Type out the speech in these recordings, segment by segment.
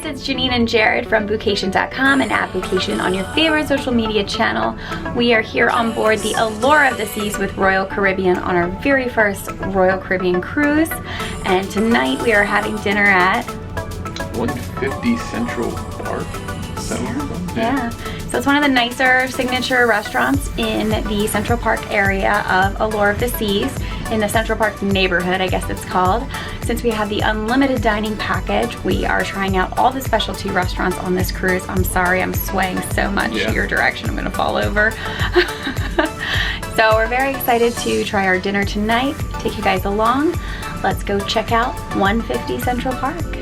guys, it's Janine and Jared from Bucation.com, an app Bucation on your favorite social media channel. We are here on board the Allure of the Seas with Royal Caribbean on our very first Royal Caribbean cruise. And tonight we are having dinner at 150 Central Park. Yeah. So it's one of the nicer signature restaurants in the Central Park area of Allure of the Seas, in the Central Park neighborhood, I guess it's called. Since we have the unlimited dining package, we are trying out all the specialty restaurants on this cruise. I'm sorry, I'm swaying so much your direction, I'm gonna fall over. So we're very excited to try our dinner tonight, take you guys along. Let's go check out 150 Central Park.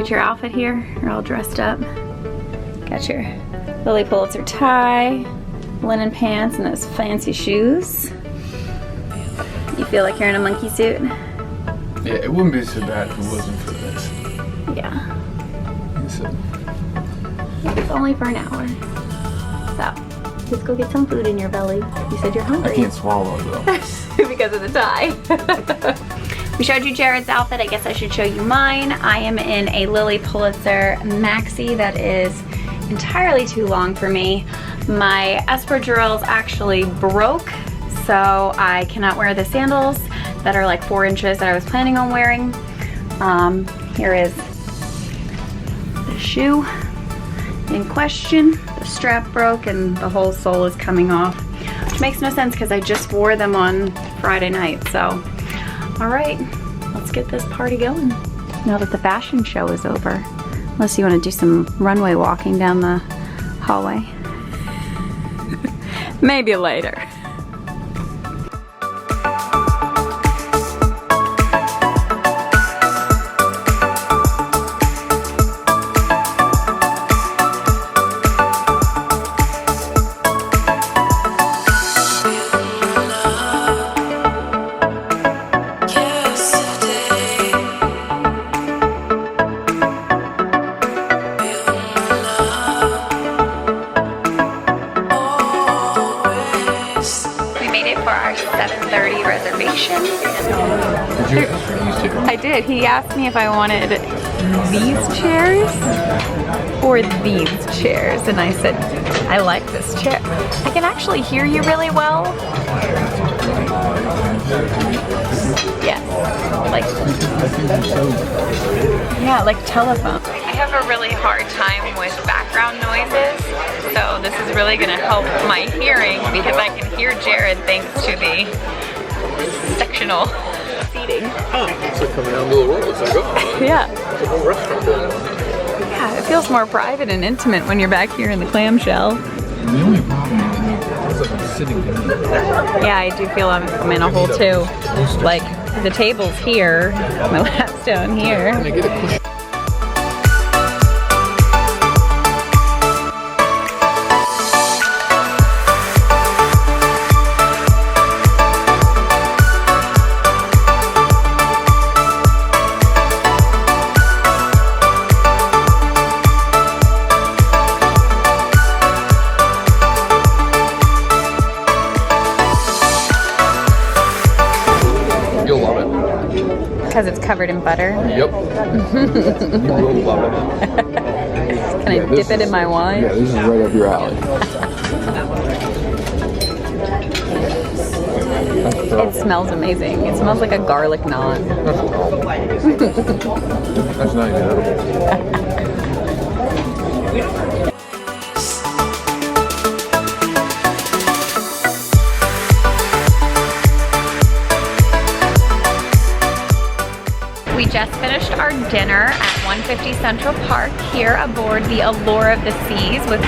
Your outfit here, you're all dressed up. Got your Lily Pulitzer tie, linen pants, and those fancy shoes. You feel like you're in a monkey suit? Yeah, it wouldn't be so bad if it wasn't for this. Yeah. So. It's only for an hour. So, let's go get some food in your belly. You said you're hungry. I can't swallow though. Because of the tie. We showed you Jared's outfit, I guess I should show you mine. I am in a Lily Pulitzer maxi that is entirely too long for me. My espadrilles actually broke, so I cannot wear the sandals that are like 4 inches that I was planning on wearing. Here is the shoe in question. The strap broke and the whole sole is coming off, which makes no sense because I just wore them on Friday night, so. All right, let's get this party going. Now that the fashion show is over, unless you want to do some runway walking down the hallway. Maybe later. Reservation. Did you ask for these two? I did. He asked me if I wanted these chairs or these chairs, and I said, I like this chair. I can actually hear you really well. Yes. Like telephone. I have a really hard time with background noises, so this is really going to help my hearing because I can hear Jared thanks to the sectional seating. Oh, it's like coming down to the world. It's like, oh, yeah. It's a whole restaurant going on. Yeah, it feels more private and intimate when you're back here in the clamshell. The only problem is that I'm sitting down. Yeah, I do feel I'm in a hole too. Like the table's here, my lap's down here. Can I get a push? You'll love it. Because it's covered in butter? Yep. You will love it. Can I dip it in my wine? Yeah, this is right up your alley. It smells amazing. It smells like a garlic naan. That's not even edible. We just finished our dinner at 150 Central Park here aboard the Allure of the Seas with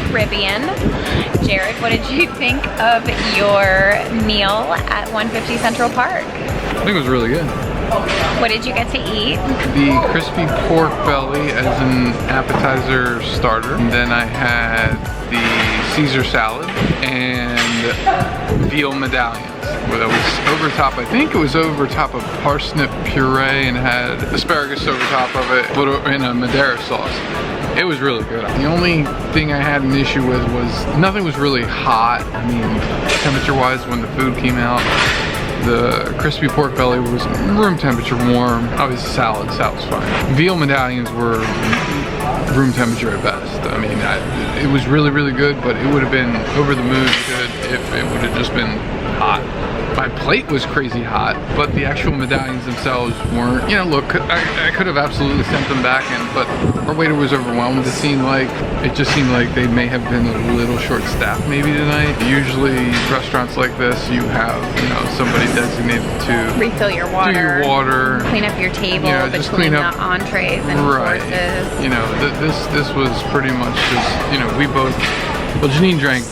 Caribbean. Jared, what did you think of your meal at 150 Central Park? I think it was really good. What did you get to eat? The crispy pork belly as an appetizer starter. And then I had the Caesar salad and veal medallions. Where that was over top, I think it was over top of parsnip puree and had asparagus over top of it, but in a Madeira sauce. It was really good. The only thing I had an issue with was nothing was really hot. I mean, temperature-wise, when the food came out, the crispy pork belly was room temperature warm. Obviously salad's fine. Veal medallions were room temperature at best. I mean, it was really, really good, but it would have been over the moon good if it would have just been hot. My plate was crazy hot, but the actual medallions themselves weren't. You know, look, I could have absolutely sent them back, but our waiter was overwhelmed. It just seemed like they may have been a little short-staffed maybe tonight. Usually restaurants like this, you have, you know, somebody designated to refill your water, do your water, clean up your table, yeah, between just clean up the entrees and right. courses. You know, this was pretty much just, you know, well, Janine drank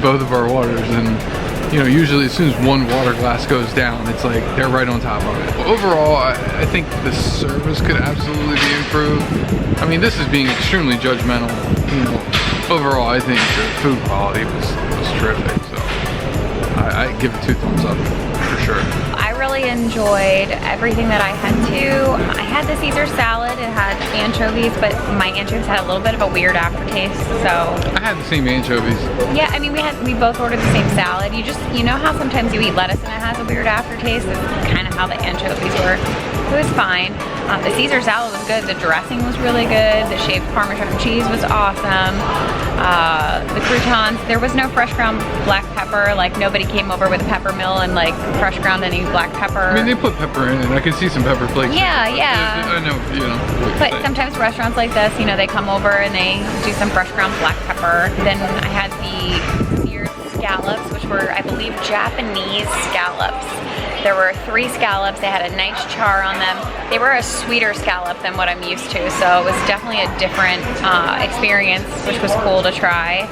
both of our waters, and you know, usually as soon as one water glass goes down, it's like they're right on top of it. Overall, I think the service could absolutely be improved. I mean, this is being extremely judgmental. You know, overall, I think the food quality was terrific. So I give it 2 thumbs up for sure. I really enjoyed everything that I had too. I had the Caesar salad. It had anchovies, but my anchovies had a little bit of a weird aftertaste. So I had the same anchovies. yeah, I mean, we both ordered the same salad. You know how sometimes you eat lettuce and it has a weird aftertaste? That's kind of how the anchovies were. It was fine. The Caesar salad was good. The dressing was really good. The shaved Parmesan cheese was awesome. The croutons, there was no fresh ground black pepper. Like, nobody came over with a pepper mill and like fresh ground any black pepper. I mean, they put pepper in it. I can see some pepper flakes. Yeah. I know, you know. But sometimes restaurants like this, you know, they come over and they do some fresh ground black pepper. Then I had the seared scallops, which were, I believe, Japanese scallops. There were 3 scallops. They had a nice char on them. They were a sweeter scallop than what I'm used to, so it was definitely a different experience, which was cool to try.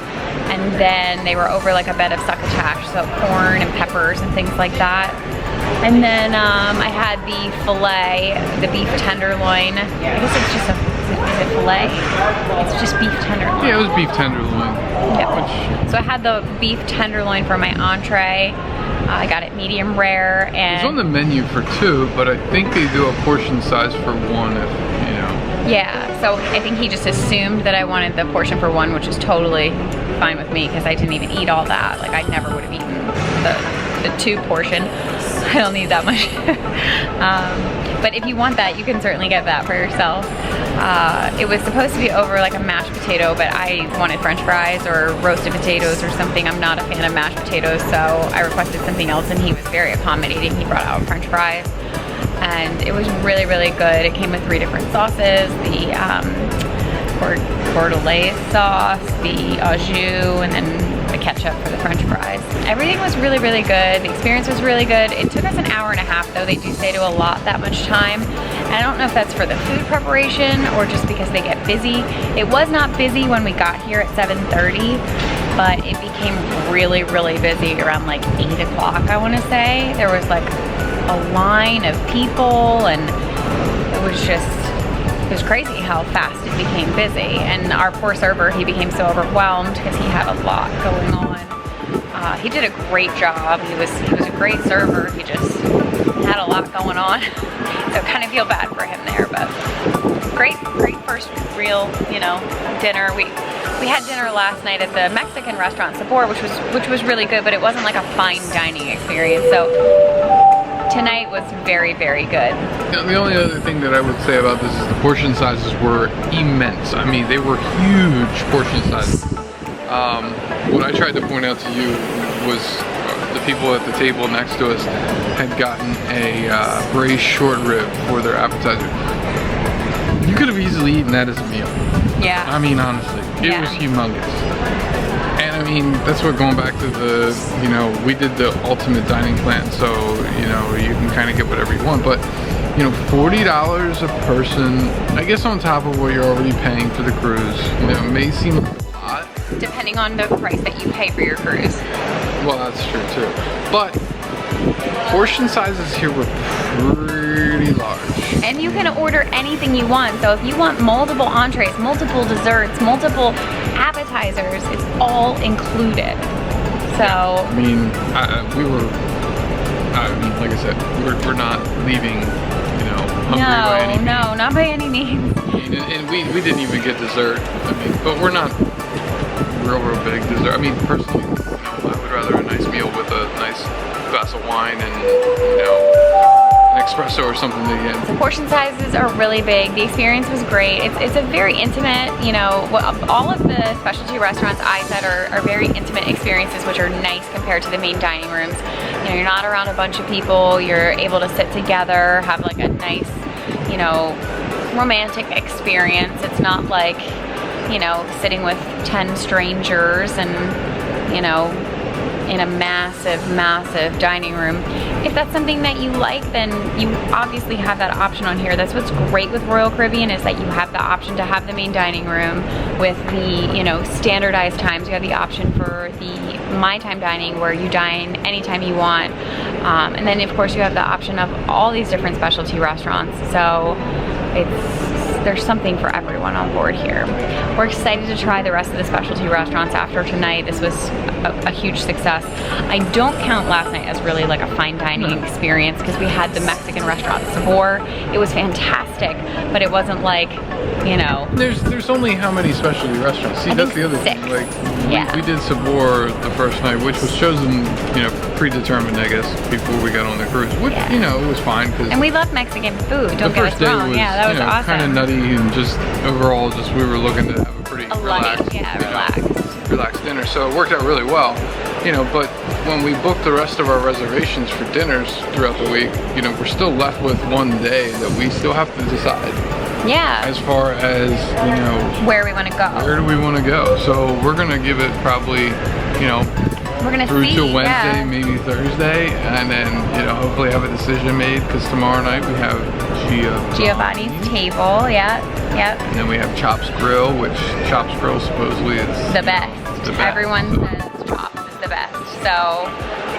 And then they were over like a bed of succotash, so corn and peppers and things like that. And then I had the filet, the beef tenderloin. I guess it's just is it filet? It's just beef tenderloin. Yeah, it was beef tenderloin. Yeah. So I had the beef tenderloin for my entree. I got it medium rare, and it's on the menu for 2, but I think they do a portion size for 1 if, you know. Yeah, so I think he just assumed that I wanted the portion for 1, which is totally fine with me because I didn't even eat all that. Like, I never would have eaten the 2 portion. I don't need that much. But if you want that, you can certainly get that for yourself. It was supposed to be over like a mashed potato, but I wanted French fries or roasted potatoes or something. I'm not a fan of mashed potatoes, so I requested something else, and he was very accommodating. He brought out French fries, and it was really, really good. It came with 3 different sauces, the bordelaise sauce, the au jus, and then the ketchup for the French fries. Everything was really, really good. The experience was really good. It took us an hour and a half, though. They do say to allot that much time. And I don't know if that's for the food preparation or just because they get busy. It was not busy when we got here at 7:30, but it became really, really busy around like 8 o'clock, I want to say. There was like a line of people, and it was crazy how fast it became busy. And our poor server, he became so overwhelmed because he had a lot going on. He did a great job. He was a great server. He just had a lot going on. So kind of feel bad for him there, but great first real, you know, dinner. We had dinner last night at the Mexican restaurant Sabor, which was really good, but it wasn't like a fine dining experience. So tonight was very, very good. The only other thing that I would say about this is the portion sizes were immense. I mean, they were huge portion sizes. What I tried to point out to you was the people at the table next to us had gotten a braised short rib for their appetizer. You could have easily eaten that as a meal. Yeah. I mean, honestly, it was humongous. And I mean, that's what, going back to the, you know, we did the ultimate dining plan, so, you know, you can kind of get whatever you want, but, you know, $40 a person, I guess on top of what you're already paying for the cruise, you know, it may seem like a lot. Depending on the price that you pay for your cruise. Well, that's true too. But portion sizes here were pretty large. And you can order anything you want. So if you want multiple entrees, multiple desserts, multiple appetizers, it's all included. So I mean, like I said, we're not leaving, you know, hungry by any means. No, not by any means. I mean, and we didn't even get dessert. I mean, but we're not real big dessert. I mean, personally, you know, I would rather a nice meal with a nice glass of wine and, you know, an espresso or something to get. The portion sizes are really big. The experience was great. It's a very intimate, you know, all of the specialty restaurants I said are very intimate experiences, which are nice compared to the main dining rooms. You know, you're not around a bunch of people. You're able to sit together, have like a nice, you know, romantic experience. It's not like, you know, sitting with 10 strangers and, you know, in a massive dining room. If that's something that you like, then you obviously have that option on here. That's what's great with Royal Caribbean, is that you have the option to have the main dining room with the, you know, standardized times. You have the option for the My Time dining, where you dine anytime you want. And then of course you have the option of all these different specialty restaurants. So there's something for everyone on board here. We're excited to try the rest of the specialty restaurants after tonight. This was a huge success. I don't count last night as really like a fine dining experience, because we had the Mexican restaurant Sabor. It was fantastic, but it wasn't like, you know. There's only how many specialty restaurants? See, that's the other thing. Like, yeah. we did Sabor the first night, which was chosen, you know, predetermined, I guess, before we got on the cruise. Which, you know, it was fine. And we love Mexican food, don't get us wrong. Yeah, that was awesome. Kind of nutty, and just overall, just we were looking to have a pretty relaxed dinner. So it worked out really well, you know. But when we booked the rest of our reservations for dinners throughout the week, you know, we're still left with one day that we still have to decide. Yeah. As far as, you know, where we want to go. Where do we want to go? So we're gonna give it probably, you know, we're gonna through see, till Wednesday, maybe Thursday, and then, you know, hopefully have a decision made, because tomorrow night we have Giovanni's table. Yep. And then we have Chops Grill, which Chops Grill supposedly is the best. Everyone says Chops is the best. So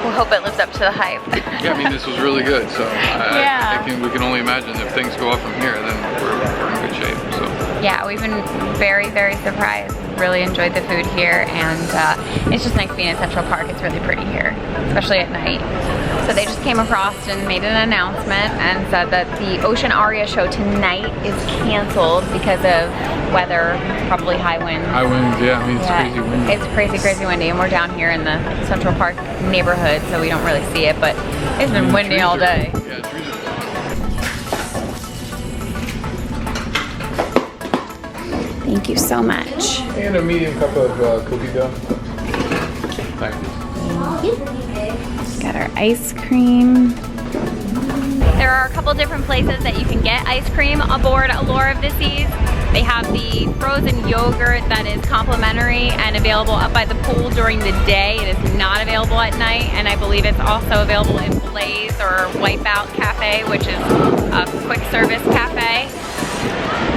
we'll hope it lives up to the hype. Yeah, I mean, this was really good. So we can only imagine if things go up from here, then we're in good shape. So yeah, we've been very surprised. Really enjoyed the food here, and it's just nice being in Central Park. It's really pretty here, especially at night. So they just came across and made an announcement and said that the Ocean Aria show tonight is canceled because of weather, probably high winds. High winds, yeah. I mean, it's crazy windy. It's crazy windy, and we're down here in the Central Park neighborhood, so we don't really see it, but it's been windy all day. Yeah, trees are Thank you so much. And a medium cup of cookie dough. Thank you. Got our ice cream. There are a couple different places that you can get ice cream aboard Allure of the Seas. They have the frozen yogurt that is complimentary and available up by the pool during the day. It is not available at night, and I believe it's also available in Blaze or Wipeout Cafe, which is a quick service cafe.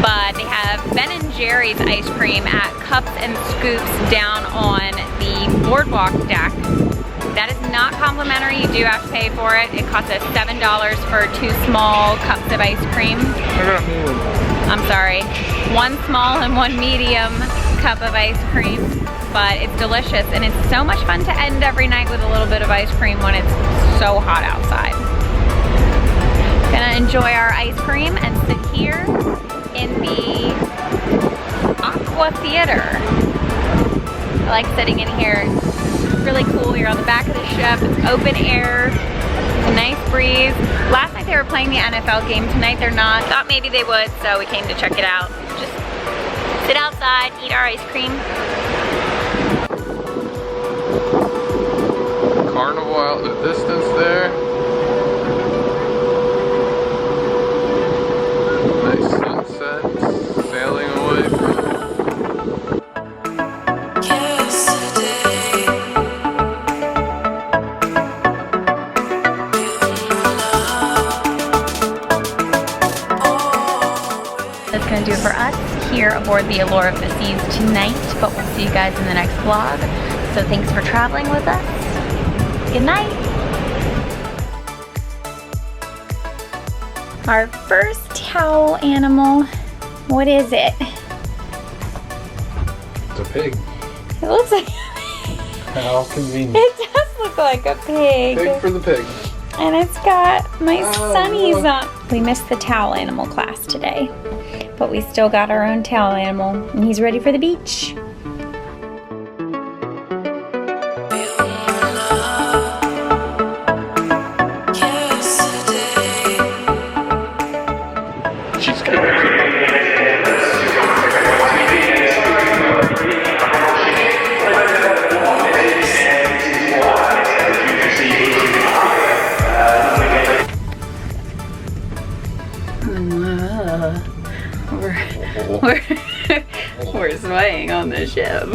But they have Ben and Jerry's ice cream at Cups and Scoops down on the boardwalk deck. That is not complimentary. You do have to pay for it. It costs us $7 for 2 small cups of ice cream. I'm sorry, 1 small and 1 medium cup of ice cream, but it's delicious, and it's so much fun to end every night with a little bit of ice cream when it's so hot outside. Gonna enjoy our ice cream and sit here in the Aqua Theater. I like sitting in here. It's really cool. You're on the back of the ship. It's open air. It's a nice breeze. Last night they were playing the NFL game. Tonight they're not. Thought maybe they would, so we came to check it out. Just sit outside, eat our ice cream. Carnival out in the distance there. Nice sunset, sailing away from it. That's gonna do it for us here aboard the Allure of the Seas tonight, but we'll see you guys in the next vlog. So thanks for traveling with us. Good night. Our first towel animal, what is it? It's a pig. It looks like How convenient. it does look like a pig. Pig for the pig. And it's got my Oh, sunnies look. on. We missed the towel animal class today, but we still got our own towel animal, and he's ready for the beach. She's good. We're swaying on the ship.